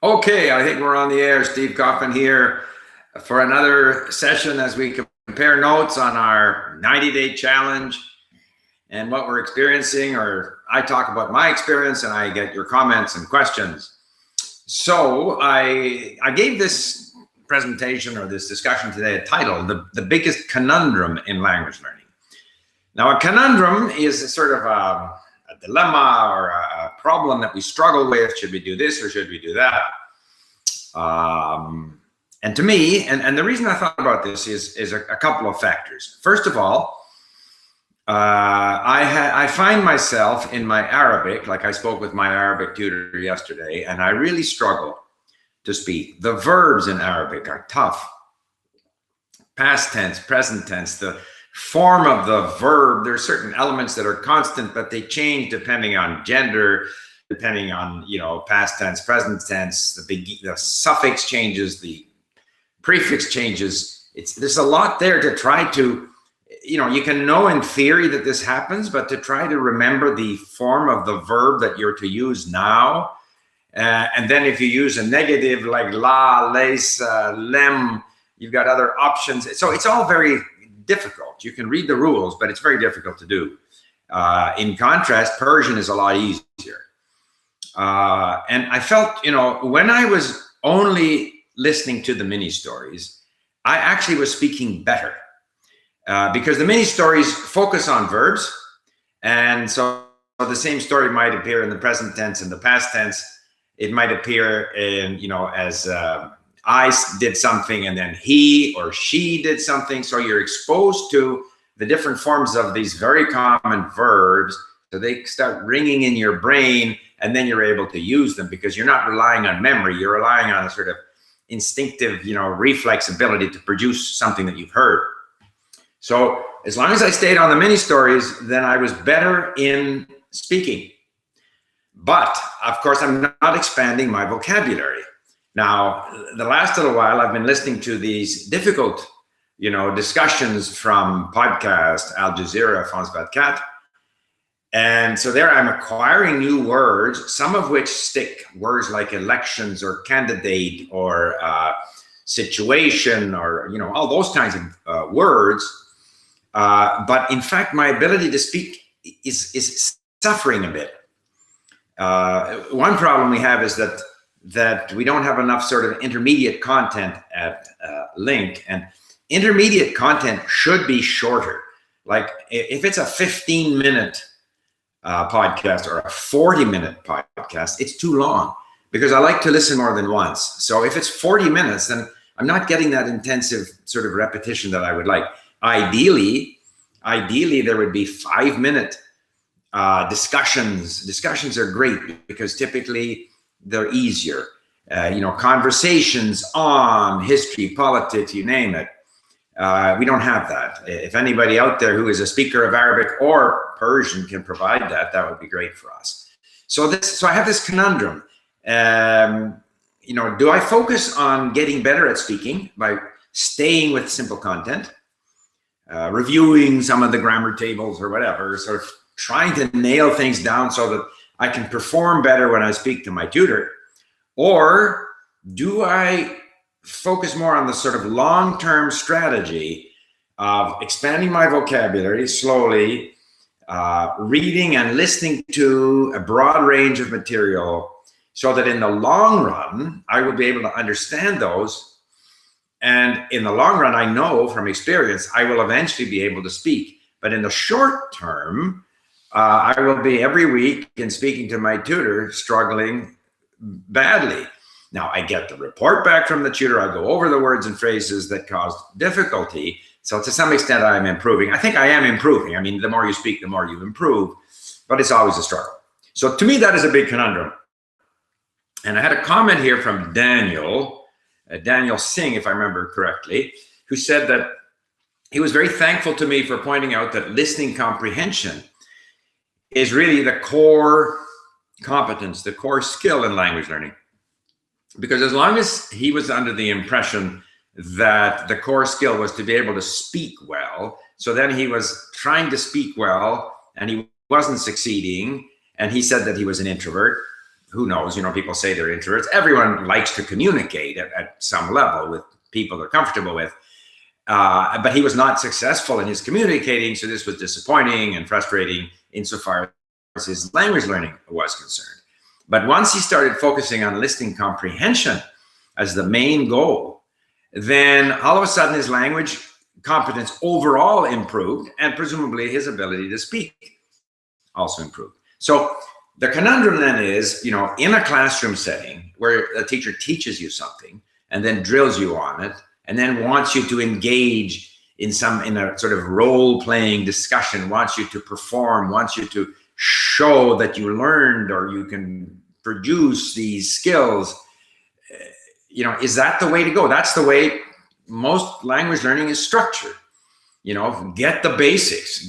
Okay, I think we're on the air. Steve Coffin here for another session as we compare notes on our 90-day challenge and what we're experiencing, or I talk about my experience and I get your comments and questions. So I gave this presentation or this discussion today a title, The Biggest Conundrum in Language Learning. Now, a conundrum is a sort of a dilemma or a problem that we struggle with. Should we do this or should we do that? And to me, and the reason I thought about this is a couple of factors. First of all, I find myself in my Arabic, like I spoke with my Arabic tutor yesterday, and I really struggle to speak. The verbs in Arabic are tough. Past tense, present tense, the form of the verb, there are certain elements that are constant, but they change depending on gender, depending on, past tense, present tense, the suffix changes, the prefix changes. There's a lot there to try to, you can know in theory that this happens, but to try to remember the form of the verb that you're to use now. And then if you use a negative like la, les, lem, you've got other options. So it's all very difficult. You can read the rules, but it's very difficult to do. In contrast, Persian is a lot easier. And I felt, when I was only listening to the mini stories, I actually was speaking better because the mini stories focus on verbs. And so the same story might appear in the present tense and the past tense. It might appear in, as I did something and then he or she did something. So you're exposed to the different forms of these very common verbs. So they start ringing in your brain, and then you're able to use them because you're not relying on memory. You're relying on a sort of instinctive, reflex ability to produce something that you've heard. So as long as I stayed on the mini stories, then I was better in speaking. But of course, I'm not expanding my vocabulary. Now, the last little while, I've been listening to these difficult, discussions from podcast, Al Jazeera, France 24. And so there I'm acquiring new words, some of which stick, words like elections or candidate or situation or, all those kinds of words. But in fact, my ability to speak is suffering a bit. One problem we have is that we don't have enough sort of intermediate content at LingQ, and intermediate content should be shorter. Like if it's a 15-minute podcast or a 40-minute podcast, it's too long because I like to listen more than once. So if it's 40 minutes, then I'm not getting that intensive sort of repetition that I would like. Ideally, there would be 5-minute discussions. Discussions are great because typically they're easier. Conversations on history, politics, you name it. We don't have that. If anybody out there who is a speaker of Arabic or Persian can provide that, that would be great for us. So I have this conundrum. Do I focus on getting better at speaking by staying with simple content, reviewing some of the grammar tables or whatever, sort of trying to nail things down so that I can perform better when I speak to my tutor? Or do I focus more on the sort of long-term strategy of expanding my vocabulary slowly, reading and listening to a broad range of material so that in the long run, I will be able to understand those. And in the long run, I know from experience, I will eventually be able to speak. But in the short term, I will be every week in speaking to my tutor struggling badly. Now, I get the report back from the tutor. I go over the words and phrases that caused difficulty. So to some extent, I'm improving. I think I am improving. I mean, the more you speak, the more you improve. But it's always a struggle. So to me, that is a big conundrum. And I had a comment here from Daniel Singh, if I remember correctly, who said that he was very thankful to me for pointing out that listening comprehension is really the core competence, the core skill in language learning. Because as long as he was under the impression that the core skill was to be able to speak well, so then he was trying to speak well and he wasn't succeeding, and he said that he was an introvert. who knows, people say they're introverts. Everyone likes to communicate at some level with people they're comfortable with. But he was not successful in his communicating, so this was disappointing and frustrating insofar as his language learning was concerned. But once he started focusing on listening comprehension as the main goal, then all of a sudden his language competence overall improved, and presumably his ability to speak also improved. So the conundrum then is, in a classroom setting where a teacher teaches you something and then drills you on it, and then wants you to engage in a sort of role-playing discussion, wants you to perform, wants you to show that you learned or you can produce these skills, is that the way to go? That's the way most language learning is structured. Get the basics,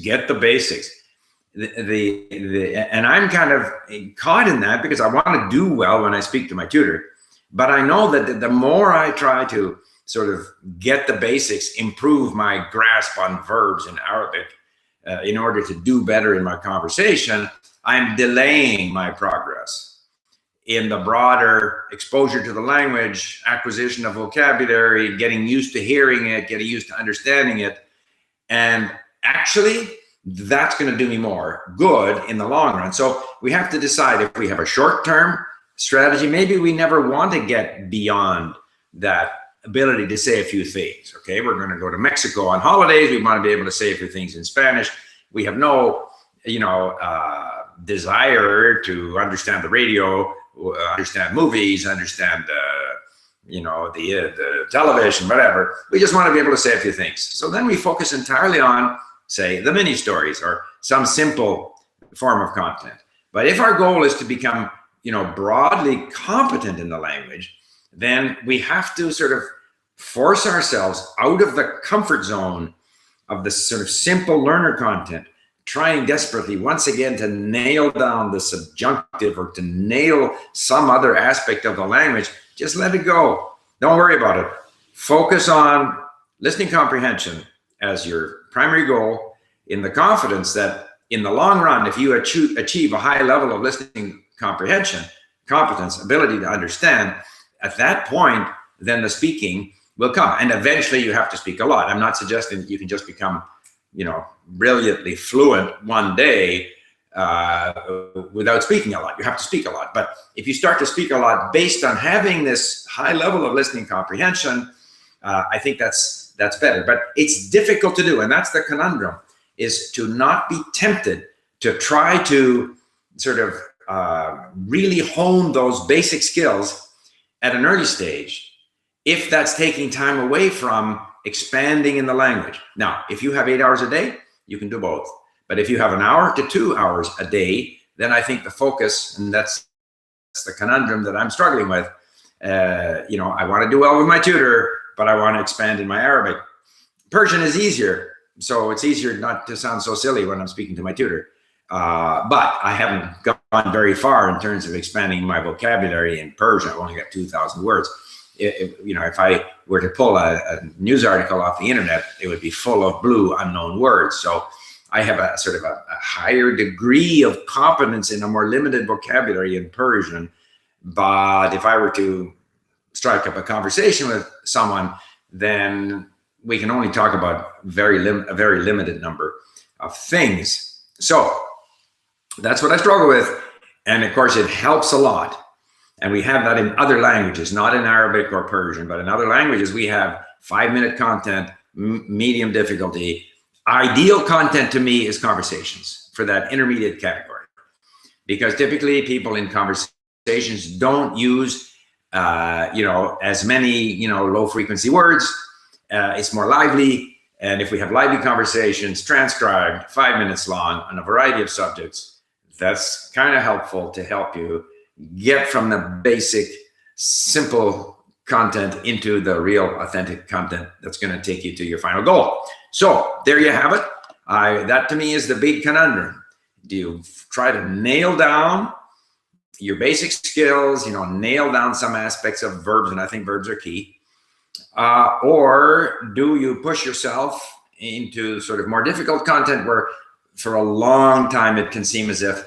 and I'm kind of caught in that because I want to do well when I speak to my tutor, but I know that the more I try to sort of get the basics, improve my grasp on verbs in Arabic in order to do better in my conversation, I'm delaying my progress in the broader exposure to the language, acquisition of vocabulary, getting used to hearing it, getting used to understanding it. And actually, that's going to do me more good in the long run. So we have to decide if we have a short-term strategy. Maybe we never want to get beyond that ability to say a few things. Okay, we're going to go to Mexico on holidays. We want to be able to say a few things in Spanish. We have no, desire to understand the radio, understand movies, understand, the television, whatever. We just want to be able to say a few things. So then we focus entirely on, say, the mini stories or some simple form of content. But if our goal is to become, broadly competent in the language, then we have to sort of force ourselves out of the comfort zone of the sort of simple learner content, trying desperately once again to nail down the subjunctive or to nail some other aspect of the language. Just let it go. Don't worry about it. Focus on listening comprehension as your primary goal, in the confidence that in the long run, if you achieve a high level of listening comprehension, competence, ability to understand, at that point, then the speaking will come. And eventually you have to speak a lot. I'm not suggesting that you can just become, brilliantly fluent one day without speaking a lot. You have to speak a lot. But if you start to speak a lot based on having this high level of listening comprehension, I think that's better. But it's difficult to do. And that's the conundrum, is to not be tempted to try to sort of really hone those basic skills at an early stage, if that's taking time away from expanding in the language. Now, if you have 8 hours a day, you can do both. But if you have an hour to 2 hours a day, then I think the focus, and that's the conundrum that I'm struggling with. I want to do well with my tutor, but I want to expand in my Arabic. Persian is easier, so it's easier not to sound so silly when I'm speaking to my tutor. But I haven't gone very far in terms of expanding my vocabulary in Persian. I've only got 2,000 words. If I were to pull a news article off the internet, it would be full of blue unknown words. So I have a sort of a higher degree of competence in a more limited vocabulary in Persian. But if I were to strike up a conversation with someone, then we can only talk about a very limited number of things. So that's what I struggle with. And of course, it helps a lot. And we have that in other languages, not in Arabic or Persian, but in other languages, we have 5-minute content, medium difficulty. Ideal content to me is conversations for that intermediate category, because typically people in conversations don't use, as many, low frequency words. It's more lively. And if we have lively conversations transcribed 5 minutes long on a variety of subjects, that's kind of helpful to help you get from the basic, simple content into the real, authentic content that's going to take you to your final goal. So there you have it. That to me is the big conundrum. Do you try to nail down your basic skills, nail down some aspects of verbs, and I think verbs are key, or do you push yourself into sort of more difficult content where for a long time it can seem as if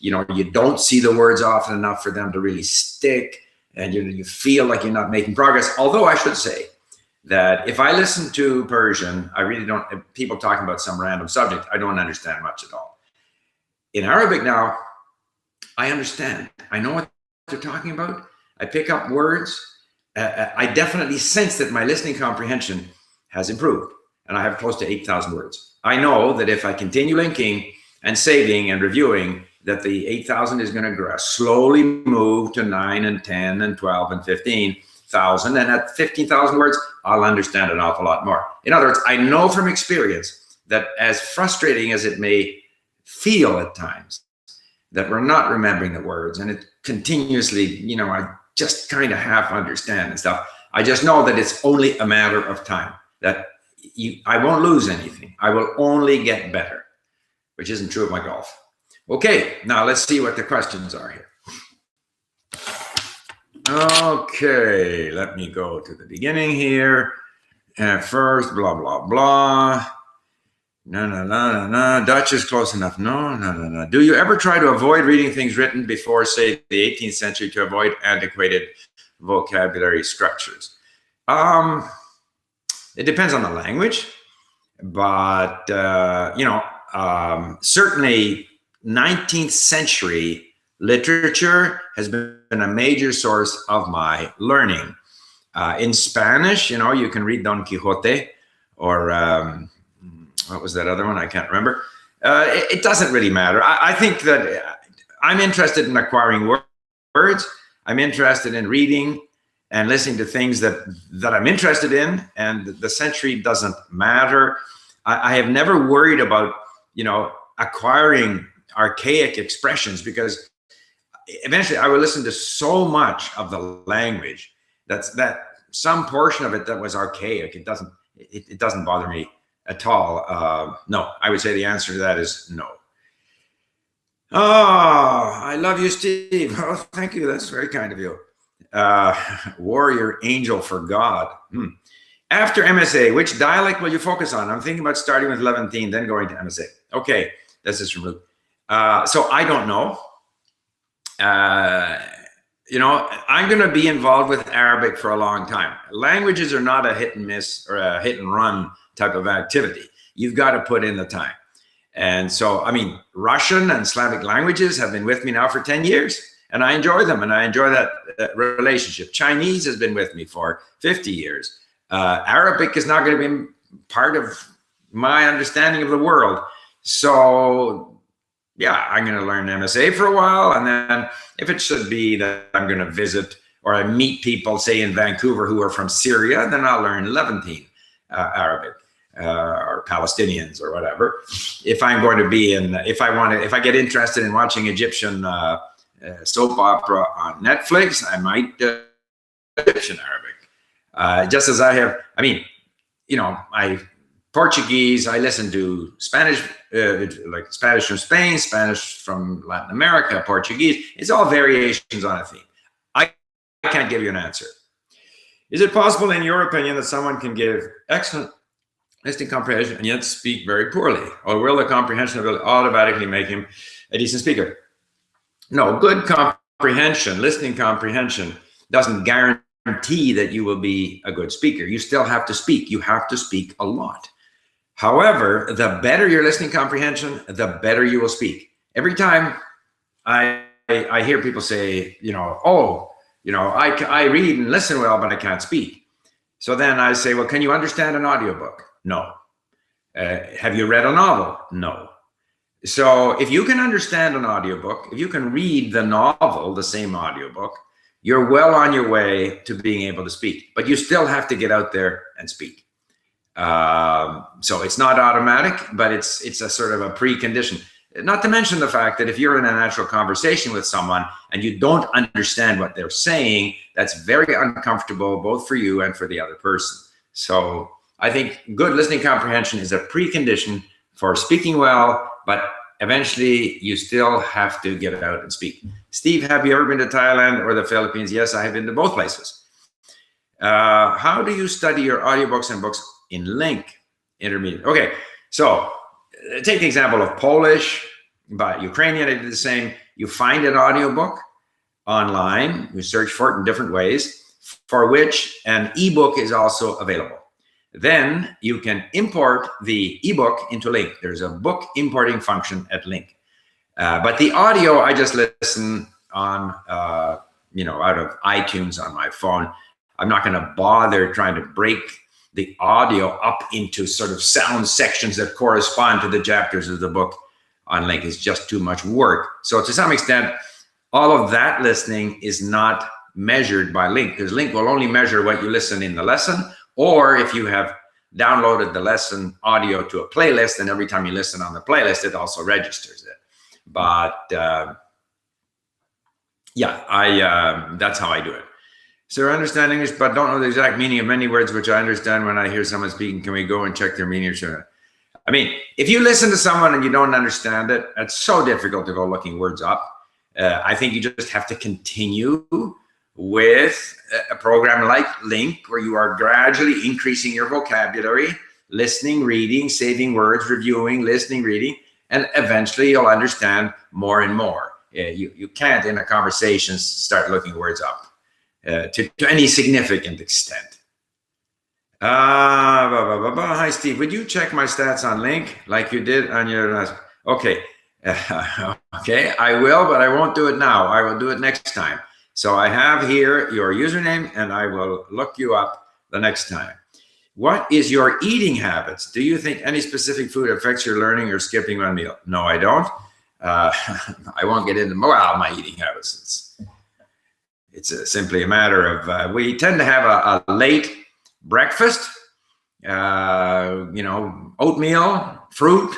you don't see the words often enough for them to really stick, and you feel like you're not making progress. Although I should say that if I listen to Persian, I really don't, people talking about some random subject, I don't understand much at all. In Arabic now, I understand. I know what they're talking about. I pick up words. I definitely sense that my listening comprehension has improved, and I have close to 8,000 words. I know that if I continue linking and saving and reviewing, that the 8,000 is going to slowly move to 9 and 10 and 12 and 15,000. And at 15,000 words, I'll understand an awful lot more. In other words, I know from experience that as frustrating as it may feel at times, that we're not remembering the words, and it continuously, I just kind of half understand and stuff. I just know that it's only a matter of time, that I won't lose anything. I will only get better, which isn't true of my golf. Okay, now let's see what the questions are here. Okay, let me go to the beginning here. First, blah, blah, blah. No. Dutch is close enough. No. Do you ever try to avoid reading things written before, say, the 18th century to avoid antiquated vocabulary structures? It depends on the language, but, certainly 19th century literature has been a major source of my learning. In Spanish, you can read Don Quixote, or what was that other one? I can't remember. It doesn't really matter. I think that I'm interested in acquiring words. I'm interested in reading and listening to things that I'm interested in, and the century doesn't matter. I have never worried about, acquiring archaic expressions, because eventually I would listen to so much of the language that some portion of it that was archaic, it doesn't bother me at all. No, I would say the answer to that is no. Oh, I love you, Steve. Oh, thank you. That's very kind of you. Warrior angel for God. After MSA, which dialect will you focus on? I'm thinking about starting with Levantine, then going to MSA. Okay, this is from Luke. So I don't know. I'm going to be involved with Arabic for a long time. Languages are not a hit and miss or a hit and run type of activity. You've got to put in the time. And so, Russian and Slavic languages have been with me now for 10 years, and I enjoy them, and I enjoy that relationship. Chinese has been with me for 50 years. Arabic is not going to be part of my understanding of the world. So, yeah, I'm going to learn MSA for a while, and then if it should be that I'm going to visit or I meet people, say in Vancouver, who are from Syria, then I'll learn Levantine Arabic. Or Palestinians or whatever. If I'm going to be if I get interested in watching Egyptian soap opera on Netflix, I might Egyptian Arabic. Just as I have, I Portuguese, I listen to Spanish, like Spanish from Spain, Spanish from Latin America, Portuguese. It's all variations on a theme. I can't give you an answer. Is it possible, in your opinion, that someone can give excellent listening comprehension and yet speak very poorly? Or will the comprehension ability automatically make him a decent speaker? No, good comprehension, listening comprehension, doesn't guarantee that you will be a good speaker. You still have to speak. You have to speak a lot. However, the better your listening comprehension, the better you will speak. Every time I hear people say, I read and listen well, but I can't speak. So then I say, well, can you understand an audiobook? No. Have you read a novel? No. So if you can understand an audiobook, if you can read the novel, the same audiobook, you're well on your way to being able to speak. But you still have to get out there and speak. So it's not automatic, but it's a sort of a precondition. Not to mention the fact that if you're in a natural conversation with someone and you don't understand what they're saying, that's very uncomfortable, both for you and for the other person. So I think good listening comprehension is a precondition for speaking well, but eventually you still have to get it out and speak. Steve, have you ever been to Thailand or the Philippines? Yes, I have been to both places. How do you study your audiobooks and books in LingQ Intermediate? Okay, so take the example of Polish. But Ukrainian, I did the same. You find an audiobook online, you search for it in different ways, for which an ebook is also available. Then you can import the ebook into LingQ. There's a book importing function at LingQ. But the audio, I just listen on, out of iTunes on my phone. I'm not going to bother trying to break the audio up into sort of sound sections that correspond to the chapters of the book on LingQ. It's just too much work. So to some extent, all of that listening is not measured by LingQ, because LingQ will only measure what you listen in the lesson, or if you have downloaded the lesson audio to a playlist, and every time you listen on the playlist, it also registers it. But that's how I do it. So I understand English, but don't know the exact meaning of many words, which I understand when I hear someone speaking. Can we go and check their meaning? Sure. I mean, if you listen to someone and you don't understand it, it's so difficult to go looking words up. I think you just have to continue with a program like LingQ, where you are gradually increasing your vocabulary, listening, reading, saving words, reviewing, listening, reading, and eventually you'll understand more and more. You can't, in a conversation, start looking words up to any significant extent. Hi, Steve. Would you check my stats on LingQ like you did on your last? Okay. Okay, I will, but I won't do it now. I will do it next time. So I have here your username, and I will look you up the next time. What is your eating habits? Do you think any specific food affects your learning or skipping one meal? No, I don't. I won't get into my eating habits. It's simply a matter of we tend to have a late breakfast, oatmeal, fruit,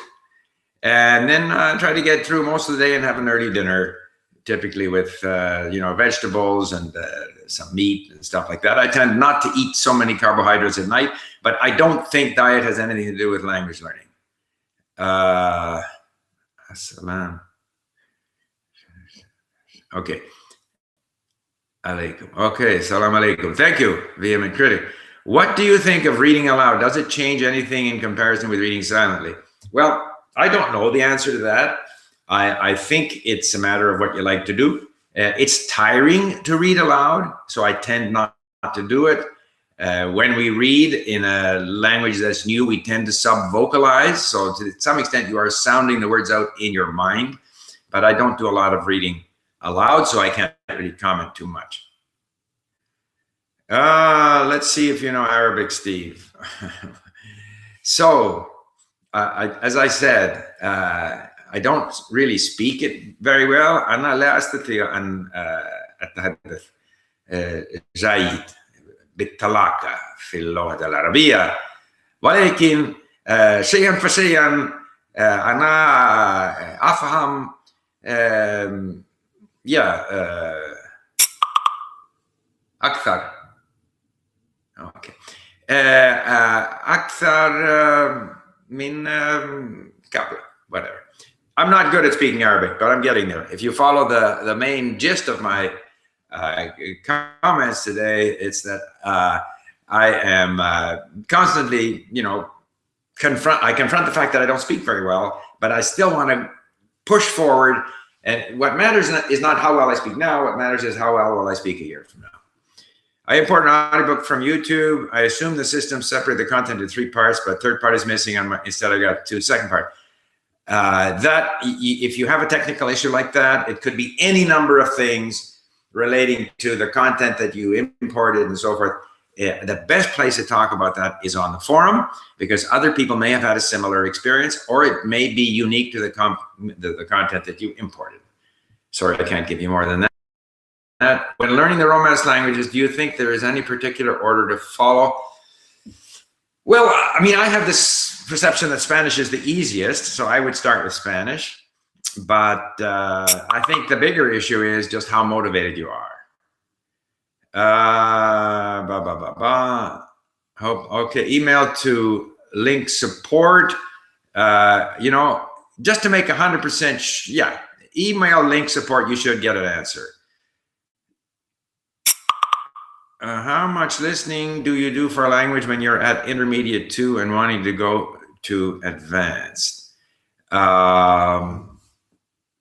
and then try to get through most of the day and have an early dinner, typically with vegetables and some meat and stuff like that. I tend not to eat so many carbohydrates at night, but I don't think diet has anything to do with language learning. Salam. Okay. Alaikum. Okay, salam alaikum. Thank you, vehement critic. What do you think of reading aloud? Does it change anything in comparison with reading silently? Well, I don't know the answer to that. I think it's a matter of what you like to do. It's tiring to read aloud, so I tend not to do it. When we read in a language that's new, we tend to sub-vocalize. So to some extent, you are sounding the words out in your mind. But I don't do a lot of reading aloud, so I can't really comment too much. Let's see if you know Arabic, Steve. So, as I said, I don't really speak it very well. أنا لا أستطيع أن أتحدث جيد بالطلاقة في اللغة العربية، ولكن شيئا فشيئا أنا أفهم أكثر. Okay. أكثر من قبل, whatever. I'm not good at speaking Arabic, but I'm getting there. If you follow the main gist of my comments today, it's that I am constantly, confront the fact that I don't speak very well, but I still want to push forward. And what matters is not how well I speak now. What matters is how well will I speak a year from now. I import an audiobook from YouTube. I assume the system separated the content into 3 parts, but third part is missing on instead I got 2 second part. If you have a technical issue like that, it could be any number of things relating to the content that you imported and so forth. The best place to talk about that is on the forum, because other people may have had a similar experience, or it may be unique to the content that you imported. Sorry, I can't give you more than that. When learning the Romance languages, do you think there is any particular order to follow? Well, I mean, I have this perception that Spanish is the easiest, so I would start with Spanish. But I think the bigger issue is just how motivated you are. Okay, email to LingQ support. Just to make 100%, email LingQ support, you should get an answer. How much listening do you do for a language when you're at intermediate 2 and wanting to go to advanced?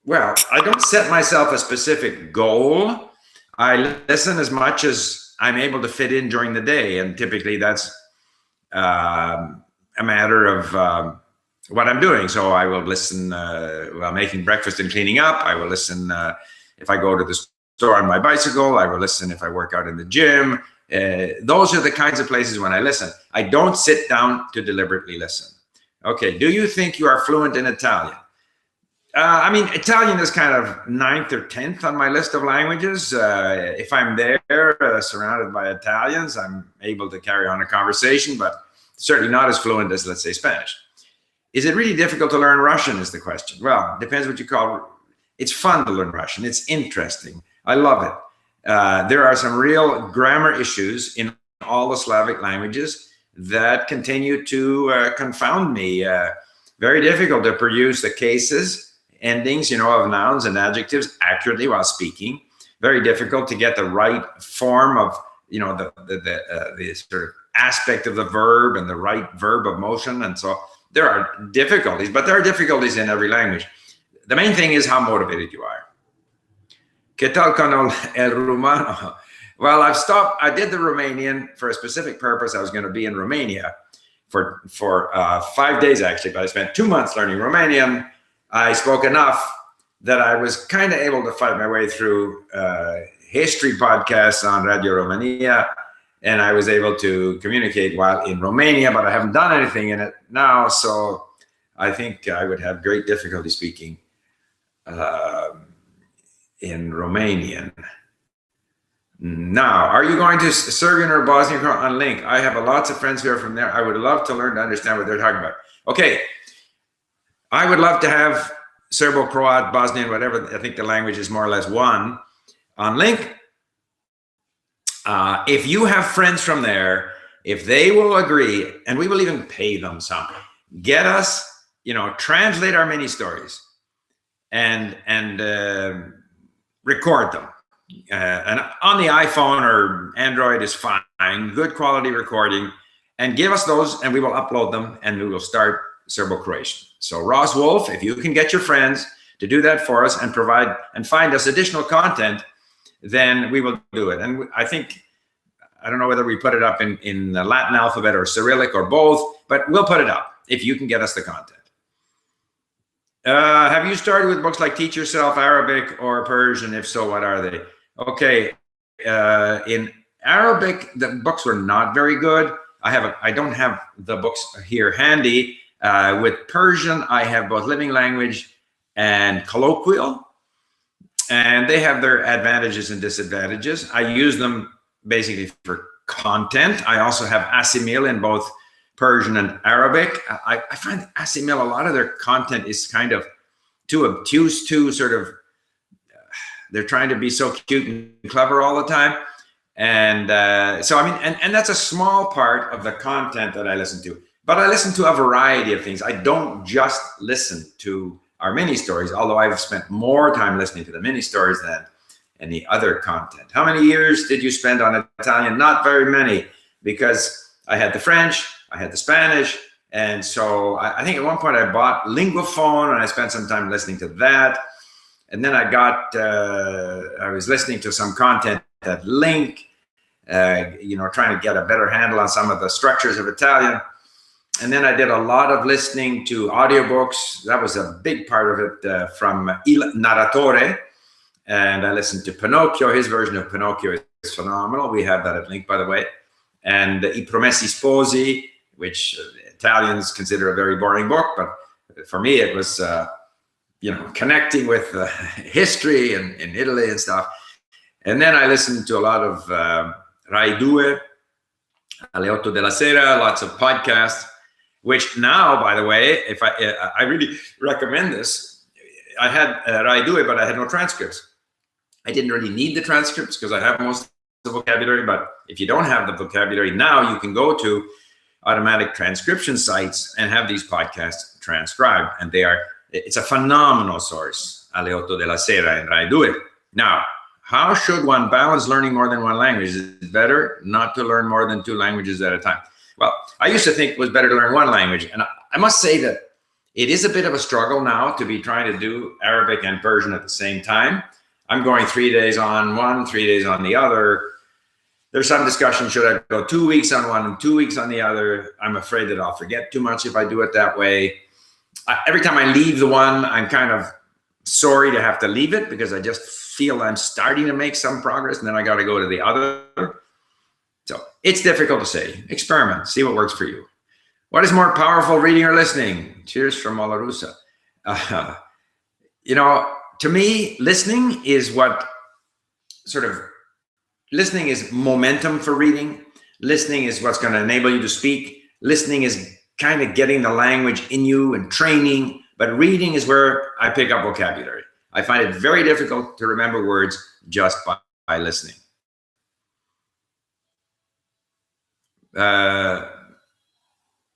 Well, I don't set myself a specific goal. I listen as much as I'm able to fit in during the day, and typically that's a matter of what I'm doing. So I will listen while making breakfast and cleaning up. I will listen if I go to the store on my bicycle. I will listen if I work out in the gym. Those are the kinds of places when I listen. I don't sit down to deliberately listen. Okay, do you think you are fluent in Italian? I mean, Italian is kind of 9th or 10th on my list of languages. If I'm there surrounded by Italians, I'm able to carry on a conversation, but certainly not as fluent as, let's say, Spanish. Is it really difficult to learn Russian is the question. Well, depends what you call. It's fun to learn Russian. It's interesting. I love it. There are some real grammar issues in all the Slavic languages that continue to confound me. Very difficult to produce the cases, endings, of nouns and adjectives accurately while speaking. Very difficult to get the right form of, the sort of aspect of the verb and the right verb of motion. And so there are difficulties, but there are difficulties in every language. The main thing is how motivated you are. ¿Qué tal con el rumano? Well, I did the Romanian for a specific purpose. I was going to be in Romania for 5 days, actually, but I spent 2 months learning Romanian. I spoke enough that I was kind of able to fight my way through history podcasts on Radio Romania, and I was able to communicate while in Romania, but I haven't done anything in it now, so I think I would have great difficulty speaking in Romanian. Now, are you going to Serbian or Bosnian on LingQ? I have lots of friends who are from there. I would love to learn to understand what they're talking about. Okay. I would love to have Serbo-Croat, Bosnian, whatever. I think the language is more or less one on LingQ. If you have friends from there, if they will agree, and we will even pay them some, get us, translate our mini stories and record them. And on the iPhone or Android is fine, good quality recording, and give us those, and we will upload them, and we will start Serbo-Croatian. So Ross Wolf, if you can get your friends to do that for us and provide and find us additional content, then we will do it. And I don't know whether we put it up in the Latin alphabet or Cyrillic or both, but we'll put it up if you can get us the content. Have you started with books like Teach Yourself Arabic or Persian? If so, what are they? Okay, in Arabic, the books were not very good. I don't have the books here handy. With Persian, I have both living language and colloquial, and they have their advantages and disadvantages. I use them basically for content. I also have Asimil in both Persian and Arabic. I find Asimil, a lot of their content is kind of too obtuse, too sort of, they're trying to be so cute and clever all the time. And so, I mean, and that's a small part of the content that I listen to. But I listen to a variety of things. I don't just listen to our mini stories, although I've spent more time listening to the mini stories than any other content. How many years did you spend on Italian? Not very many, because I had the French, I had the Spanish, and so I think at one point I bought Linguaphone, and I spent some time listening to that. And then I was listening to some content at LingQ, trying to get a better handle on some of the structures of Italian. And then I did a lot of listening to audiobooks. That was a big part of it from Il Narratore. And I listened to Pinocchio. His version of Pinocchio is phenomenal. We have that at LingQ, by the way. And I Promessi Sposi, which Italians consider a very boring book. But for me, it was, connecting with history in Italy and stuff. And then I listened to a lot of Rai Due, alle 8 della sera, lots of podcasts. Which now, by the way, if I really recommend this. I had Rai Due, but I had no transcripts. I didn't really need the transcripts because I have most of the vocabulary. But if you don't have the vocabulary now, you can go to automatic transcription sites and have these podcasts transcribed, and it's a phenomenal source. Alle 8 della sera in Rai Due. Now, how should one balance learning more than one language? Is it better not to learn more than 2 languages at a time? Well, I used to think it was better to learn one language. And I must say that It is a bit of a struggle now to be trying to do Arabic and Persian at the same time. I'm going 3 days on one, 3 days on the other. There's some discussion, should I go 2 weeks on one and 2 weeks on the other? I'm afraid that I'll forget too much if I do it that way. Every time I leave the one, I'm kind of sorry to have to leave it because I just feel I'm starting to make some progress, and then I got to go to the other. So it's difficult to say. Experiment, see what works for you. What is more powerful, reading or listening? Cheers from Olarusa. You know, to me, listening is listening is momentum for reading. Listening is what's going to enable you to speak. Listening is kind of getting the language in you and training. But reading is where I pick up vocabulary. I find it very difficult to remember words just by listening.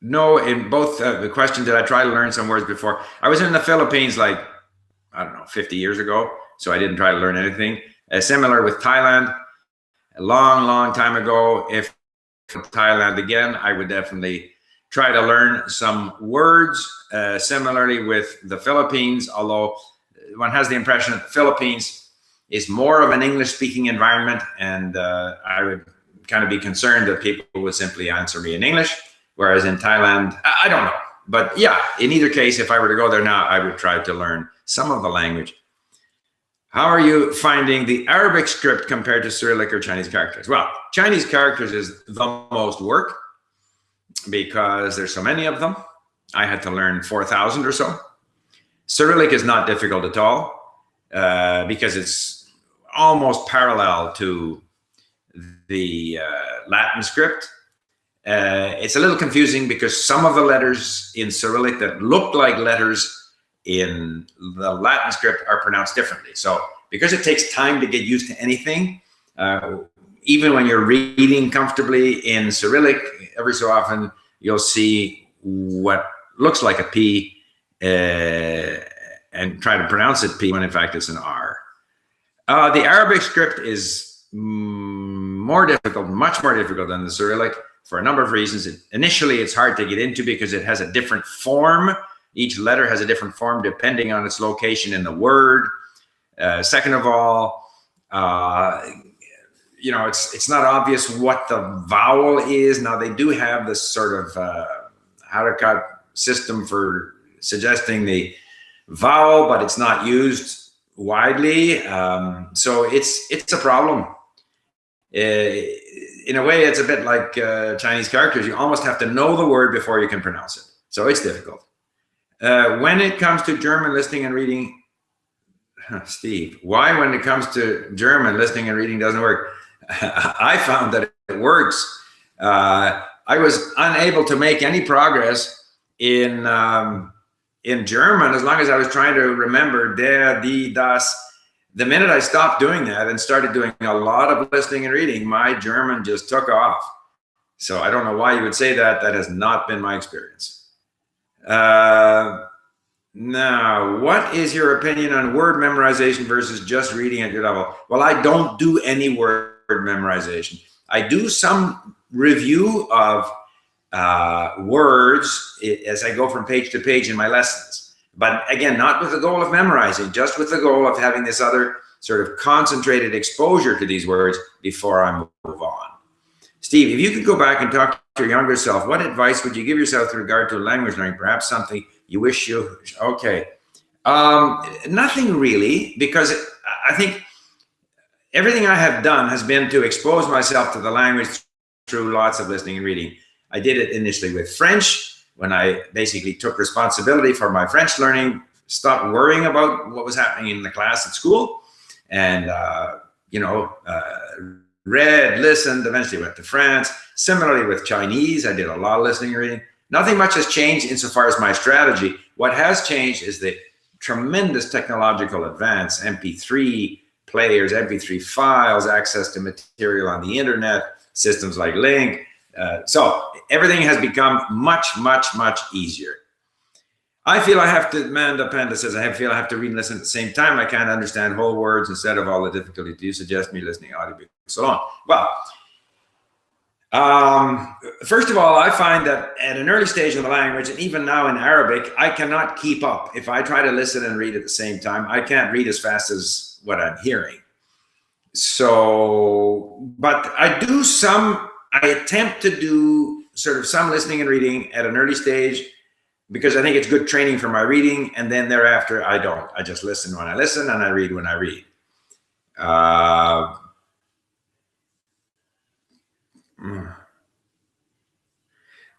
No, in both the question, did I try to learn some words before? I was in the Philippines like, I don't know, 50 years ago. So I didn't try to learn anything. Similar with Thailand, a long time ago. If Thailand again, I would definitely try to learn some words. Similarly with the Philippines, although one has the impression that the Philippines is more of an English-speaking environment, and I would kind of be concerned that people would simply answer me in English. Whereas in Thailand, I don't know. But yeah, in either case, if I were to go there now, I would try to learn some of the language. How are you finding the Arabic script compared to Cyrillic or Chinese characters? Well, Chinese characters is the most work because there's so many of them. I had to learn 4,000 or so. Cyrillic is not difficult at all because it's almost parallel to the Latin script. It's a little confusing because some of the letters in Cyrillic that look like letters in the Latin script are pronounced differently. So because it takes time to get used to anything, even when you're reading comfortably in Cyrillic, every so often you'll see what looks like a P and try to pronounce it P when in fact it's an R. The Arabic script is more difficult, much more difficult than the Cyrillic, for a number of reasons. Initially, it's hard to get into because it has a different form. Each letter has a different form depending on its location in the word. Second of all, you know, it's not obvious what the vowel is. Now, they do have this sort of harakat system for suggesting the vowel, but it's not used widely. So it's a problem. In a way, it's a bit like Chinese characters. You almost have to know the word before you can pronounce it. So it's difficult. When it comes to German listening and reading, Steve, why when it comes to German listening and reading doesn't work? I found that it works. I was unable to make any progress in German as long as I was trying to remember der, die, das. The minute I stopped doing that and started doing a lot of listening and reading, my German just took off. So I don't know why you would say that. That has not been my experience. Now, what is your opinion on word memorization versus just reading at your level? Well, I don't do any word memorization. I do some review of words as I go from page to page in my lessons. But again, not with the goal of memorizing, just with the goal of having this other sort of concentrated exposure to these words before I move on. Steve, if you could go back and talk to your younger self, what advice would you give yourself with regard to language learning? Perhaps something you wish you, okay. Nothing really, because I think everything I have done has been to expose myself to the language through lots of listening and reading. I did it initially with French, when I basically took responsibility for my French learning, stopped worrying about what was happening in the class at school, and read, listened, eventually went to France. Similarly with Chinese, I did a lot of listening and reading. Nothing much has changed insofar as my strategy. What has changed is the tremendous technological advance, MP3 players, MP3 files, access to material on the internet, systems like LingQ. So everything has become much easier. I feel I have to, Amanda Panda says, I feel I have to read and listen at the same time. I can't understand whole words instead of all the difficulty. Do you suggest me listening audibly? So on. Well, First of all, I find that at an early stage of the language, and even now in Arabic, I cannot keep up. If I try to listen and read at the same time, I can't read as fast as what I'm hearing. So, but I attempt to do sort of some listening and reading at an early stage because I think it's good training for my reading. And then thereafter, I don't. I just listen when I listen and I read when I read.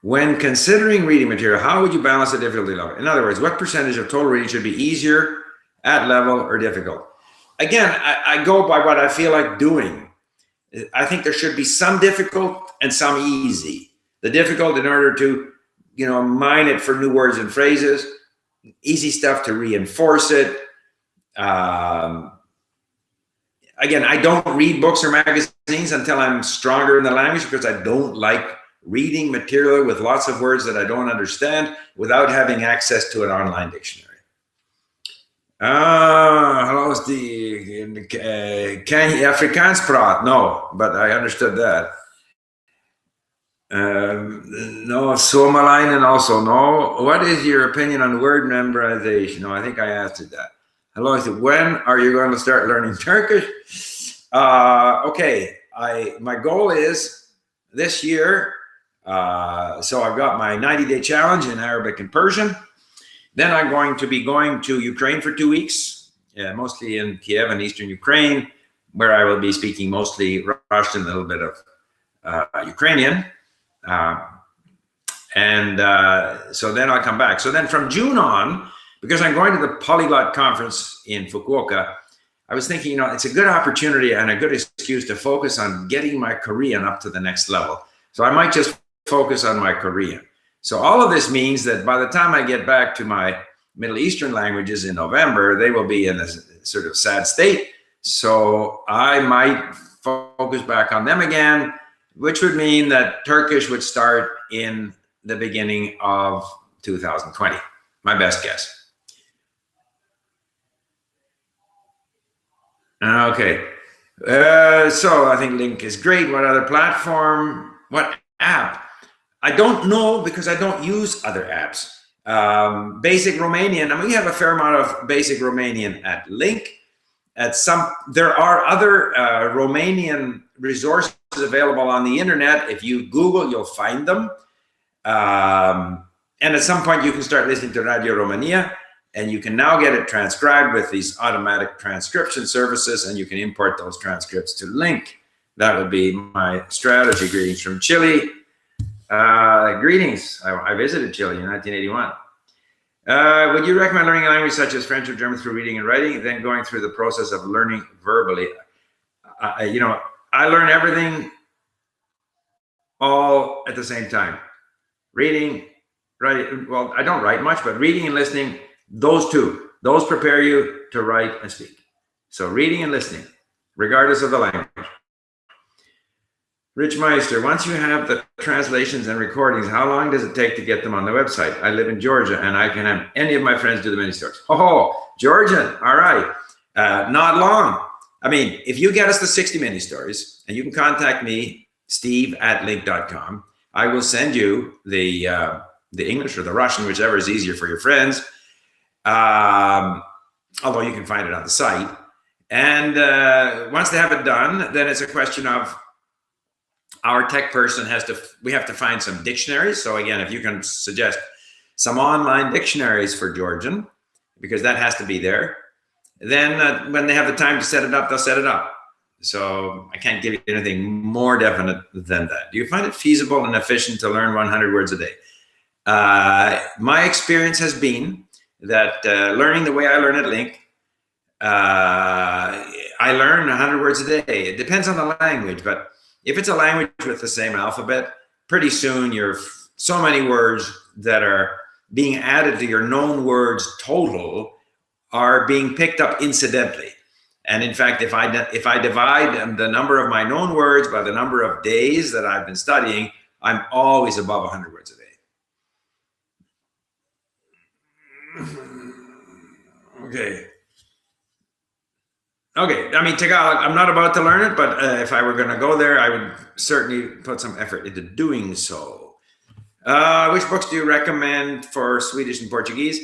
When considering reading material, how would you balance the difficulty level? In other words, what percentage of total reading should be easier, at level, or difficult? Again, I go by what I feel like doing. I think there should be some difficult and some easy. The difficult in order to, mine it for new words and phrases. Easy stuff to reinforce it. Again, I don't read books or magazines until I'm stronger in the language because I don't like reading material with lots of words that I don't understand without having access to an online dictionary. Hallo Steve. Kan je Afrikaans praten? No, but I understood that. No, Somalainen also no. What is your opinion on word memorization? No, I think I answered that. Hello, when are you going to start learning Turkish? Okay, my goal is this year. So I've got my 90-day challenge in Arabic and Persian. Then I'm going to be going to Ukraine for 2 weeks, mostly in Kiev and Eastern Ukraine, where I will be speaking mostly Russian, a little bit of Ukrainian. So then I'll come back. So then from June on, because I'm going to the Polyglot Conference in Fukuoka, I was thinking, it's a good opportunity and a good excuse to focus on getting my Korean up to the next level. So I might just focus on my Korean. So all of this means that by the time I get back to my Middle Eastern languages in November, they will be in a sort of sad state. So I might focus back on them again, which would mean that Turkish would start in the beginning of 2020, my best guess. Okay. So I think LingQ is great. What other platform? What app? I don't know because I don't use other apps. Basic Romanian. We have a fair amount of basic Romanian at LingQ. There are other Romanian resources available on the internet. If you Google, you'll find them. And at some point, you can start listening to Radio Romania, and you can now get it transcribed with these automatic transcription services, and you can import those transcripts to LingQ. That would be my strategy. Greetings from Chile. Greetings. I visited Chile in 1981. Would you recommend learning a language such as French or German through reading and writing, then going through the process of learning verbally? I learn everything all at the same time. Reading, writing. Well, I don't write much, but reading and listening, those two, those prepare you to write and speak. So reading and listening, regardless of the language. Rich Meister, once you have the translations and recordings, how long does it take to get them on the website? I live in Georgia, and I can have any of my friends do the mini stories. Oh, Georgian, all right. Not long. I mean, if you get us the 60 mini stories, and you can contact me, steve@link.com, I will send you the English or the Russian, whichever is easier for your friends. Although you can find it on the site. And once they have it done, then it's a question of our tech person we have to find some dictionaries. So again, if you can suggest some online dictionaries for Georgian, because that has to be there, then when they have the time to set it up, they'll set it up. So I can't give you anything more definite than that. Do you find it feasible and efficient to learn 100 words a day? My experience has been that learning the way I learn at LingQ, I learn 100 words a day. It depends on the language, but if it's a language with the same alphabet, pretty soon you're so many words that are being added to your known words total are being picked up incidentally. And in fact, if I divide the number of my known words by the number of days that I've been studying, I'm always above 100 words a day. Okay. Okay, I mean, Tagalog, I'm not about to learn it, but if I were going to go there, I would certainly put some effort into doing so. Which books do you recommend for Swedish and Portuguese?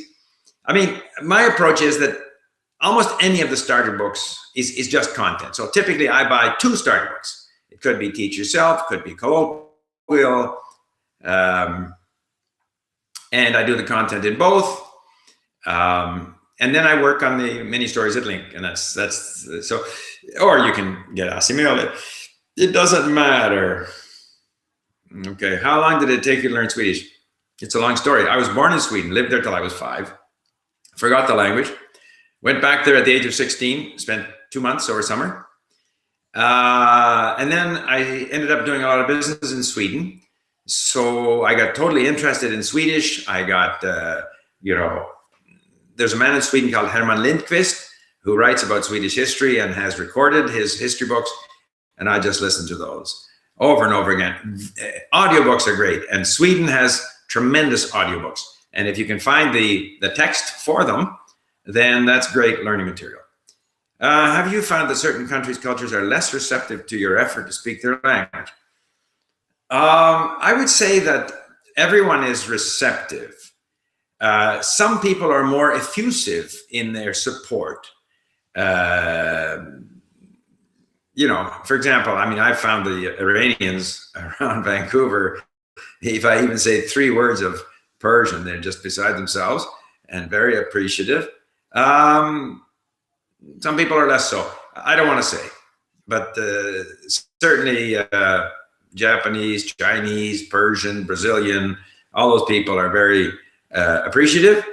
I mean, my approach is that almost any of the starter books is just content. So typically I buy 2 starter books. It could be Teach Yourself, could be colloquial, and I do the content in both. And then I work on the mini stories at LingQ, and that's so. Or you can get Asimil. It doesn't matter. Okay, how long did it take you to learn Swedish? It's a long story. I was born in Sweden, lived there till I was 5, forgot the language, went back there at the age of 16, spent 2 months over summer, and then I ended up doing a lot of business in Sweden. So I got totally interested in Swedish. I got, there's a man in Sweden called Herman Lindqvist who writes about Swedish history and has recorded his history books. And I just listened to those over and over again. Audiobooks are great. And Sweden has tremendous audiobooks. And if you can find the text for them, then that's great learning material. Have you found that certain countries' cultures are less receptive to your effort to speak their language? I would say that everyone is receptive. Some people are more effusive in their support. For example, I mean, I found the Iranians around Vancouver, if I even say 3 words of Persian, they're just beside themselves and very appreciative. Some people are less so. I don't want to say, but certainly Japanese, Chinese, Persian, Brazilian, all those people are very appreciative.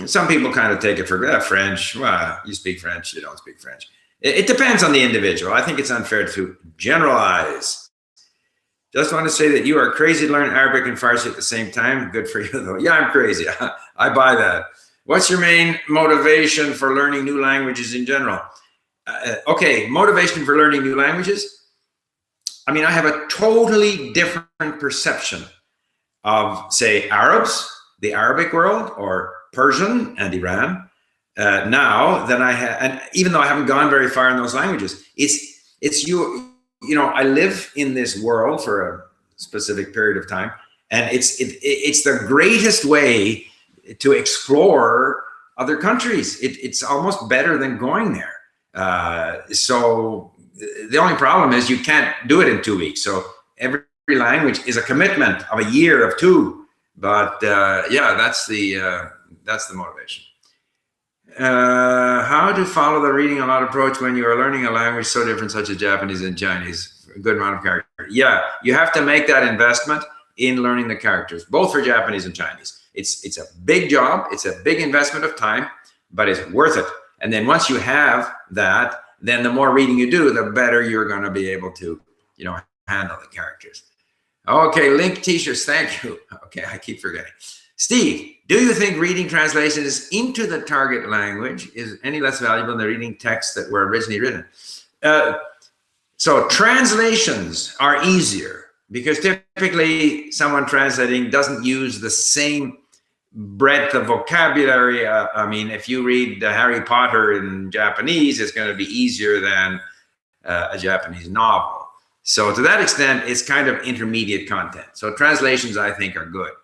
Some people kind of take it for French. Well, you speak French, you don't speak French. It depends on the individual. I think it's unfair to generalize. Just want to say that you are crazy to learn Arabic and Farsi at the same time. Good for you, though. Yeah, I'm crazy. I buy that. What's your main motivation for learning new languages in general? Okay, motivation for learning new languages. I mean, I have a totally different perception of, say, Arabs, the Arabic world, or Persian and Iran now than I have. And even though I haven't gone very far in those languages, I live in this world for a specific period of time, and it's the greatest way to explore other countries. It's almost better than going there. So the only problem is you can't do it in 2 weeks. So every language is a commitment of a year, of 2. But yeah, that's the motivation. How to follow the reading aloud approach when you are learning a language so different, such as Japanese and Chinese? A good amount of character. Yeah, you have to make that investment in learning the characters, both for Japanese and Chinese. It's a big job. It's a big investment of time, but it's worth it. And then once you have that, then the more reading you do, the better you're going to be able to, handle the characters. Okay, LingQ t-shirts, thank you. Okay, I keep forgetting. Steve, do you think reading translations into the target language is any less valuable than the reading texts that were originally written? So translations are easier because typically someone translating doesn't use the same breadth of vocabulary. I mean, if you read Harry Potter in Japanese, it's going to be easier than a Japanese novel. So to that extent, it's kind of intermediate content. So translations, I think, are good.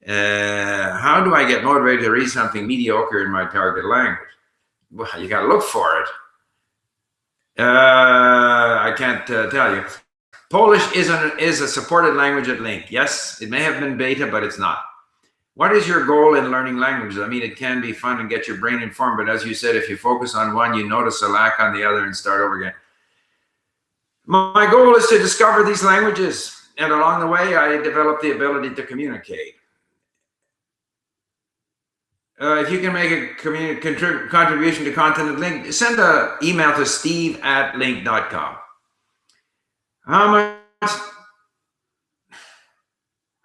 How do I get motivated to read something mediocre in my target language? Well, you got to look for it. I can't tell you. Polish is a supported language at LingQ. Yes, it may have been beta, but it's not. What is your goal in learning languages? I mean, it can be fun and get your brain informed, but as you said, if you focus on one, you notice a lack on the other and start over again. My goal is to discover these languages, and along the way, I develop the ability to communicate. If you can make a contribution to content at LingQ, send an email to steve@lingq.com.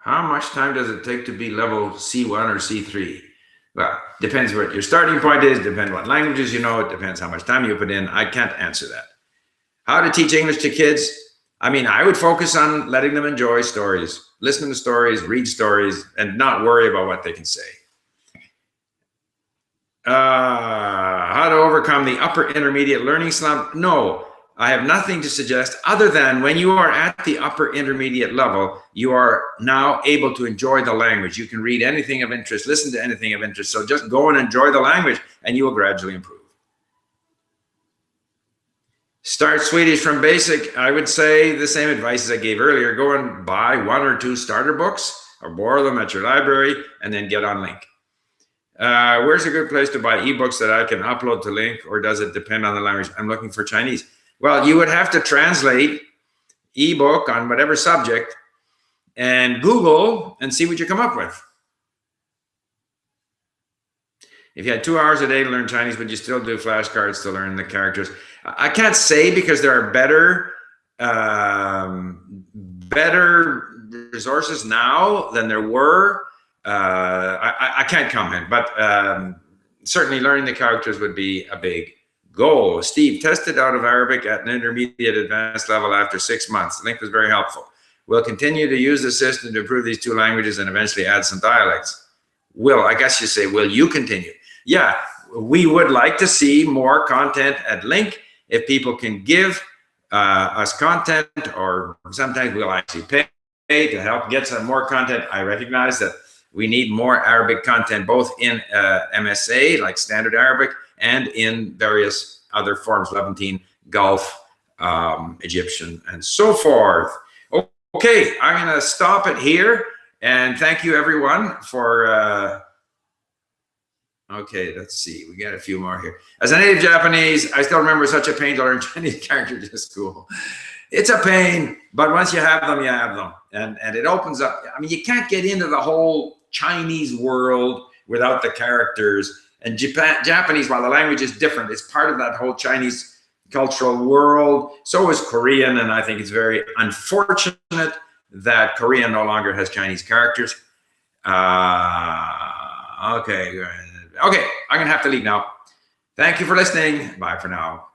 How much time does it take to be level C1 or C3? Well, depends what your starting point is, depends what languages you know, it depends how much time you put in. I can't answer that. How to teach English to kids? I mean, I would focus on letting them enjoy stories, listen to stories, read stories, and not worry about what they can say. How to overcome the upper intermediate learning slump? No, I have nothing to suggest other than when you are at the upper intermediate level, you are now able to enjoy the language. You can read anything of interest, listen to anything of interest. So just go and enjoy the language and you will gradually improve. Start Swedish from basic. I would say the same advice as I gave earlier. Go and buy 1 or 2 starter books or borrow them at your library and then get on LingQ. Where's a good place to buy ebooks that I can upload to LingQ, or does it depend on the language? I'm looking for Chinese. Well, you would have to translate ebook on whatever subject and Google and see what you come up with. If you had 2 hours a day to learn Chinese, would you still do flashcards to learn the characters? I can't say, because there are better resources now than there were. I can't comment, but certainly learning the characters would be a big goal. Steve, tested out of Arabic at an intermediate advanced level after 6 months. LingQ was very helpful. We'll continue to use the system to improve these 2 languages and eventually add some dialects. Will, I guess you say, will you continue? Yeah, we would like to see more content at LingQ. If people can give us content, or sometimes we'll actually pay to help get some more content. I recognize that we need more Arabic content, both in MSA, like standard Arabic, and in various other forms, Levantine, Gulf, Egyptian, and so forth. Okay, I'm going to stop it here. And thank you, everyone, for... okay, let's see. We got a few more here. As a native Japanese, I still remember such a pain to learn Chinese characters at school. It's a pain, but once you have them, you have them. And it opens up. I mean, you can't get into the whole Chinese world without the characters. And Japanese, while the language is different, it's part of that whole Chinese cultural world. So is Korean, and I think it's very unfortunate that Korea no longer has Chinese characters. Okay, I'm gonna have to leave now. Thank you for listening. Bye for now.